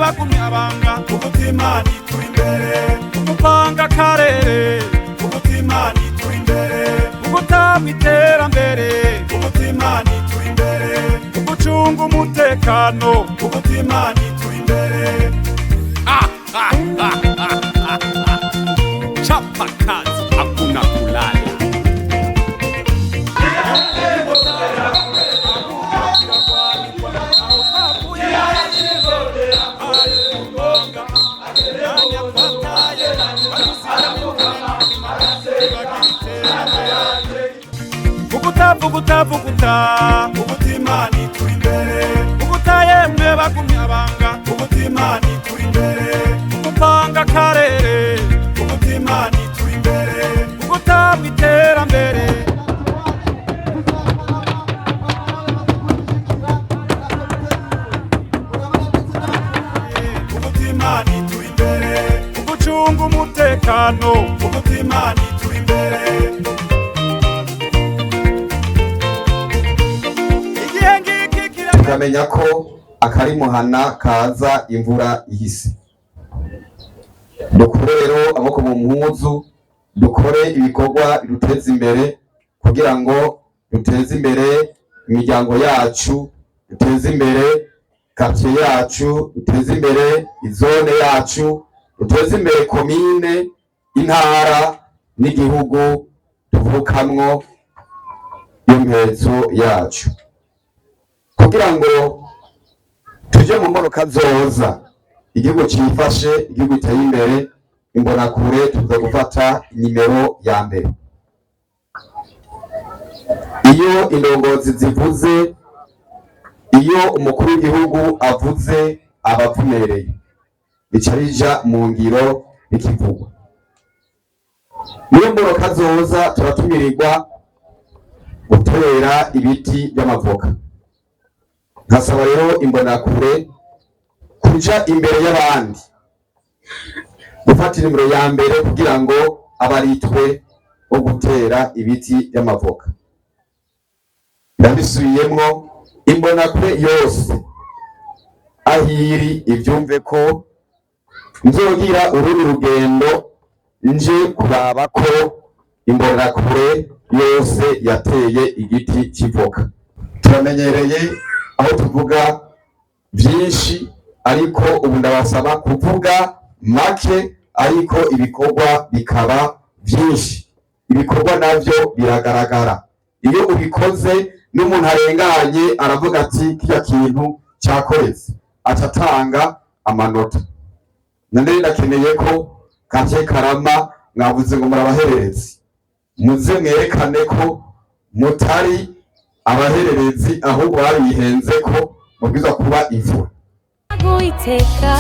bagumyabanga umutima nituri imbere umupanga karere umutima nituri imbere ugutanga iterambere umutima nituri imbere ugucunga umutekano umutima nituri imbere chapa kazi hakuna kulala. Vuguta umutima nituri imbere ugutayemwe bagumyabanga umutima nituri imbere umupanga karere umutima nituri imbere ugutanga iterambere umutima nituri imbere ugucunga umutekano umutima nituri imbere tukamenya ko akari muhana kaza imvura ihise. Dukore rero amaboko mu mpuzu, dukore ibikorwa biduteza imbere kugira ngo duteze imbere imiryango yacu, duteze imbere quartier yacu, duteze imbere izone yacu, duteze imbere komine, intara n'igihugu tuvukamwo y'impezo yacu. Kugira ngo tuje mu mboneka zoza igihugu cifashe, igihugu giteye imbere, imbonakure tuza gufata nimero ya mbere. Iyo indongozi zivuze, iyo umukuru w'igihugu avuze, abavumereye bica bija mu ngiro ikivugwa. Niyo mboneka zoza turatumirirwa gutera ibiti by'amavoka. Nkasaba rero imbonakure kuja imbere y'abandi gufata nimero ya mbere kugira ngo abaritwe wo gutera ibiti by'amavoka. Ndabisubiyemwo, imbonakure yose ahiri ivyumve ko nzogira urundi rugendo nje kuraba ko imbonakure yose yateye igiti c'ivoka. Turamenyereye aho tuvuga byinshi, ariko ubu ndabasaba kuvuga make ariko ibikorwa bikaba byinshi. Ibikorwa navyo biragaragara. Iyo ubikoze n'umuntu arenganye aravuga ati kya kintu cyakoretse, atatanga amanota. None ndakeneye ko Quartier Karama mwavuze ngo murabahererezi, muze mwerekane ko mutari abahererezi ahubwo babihenze ko mubwiza kuba imvura. Guiteka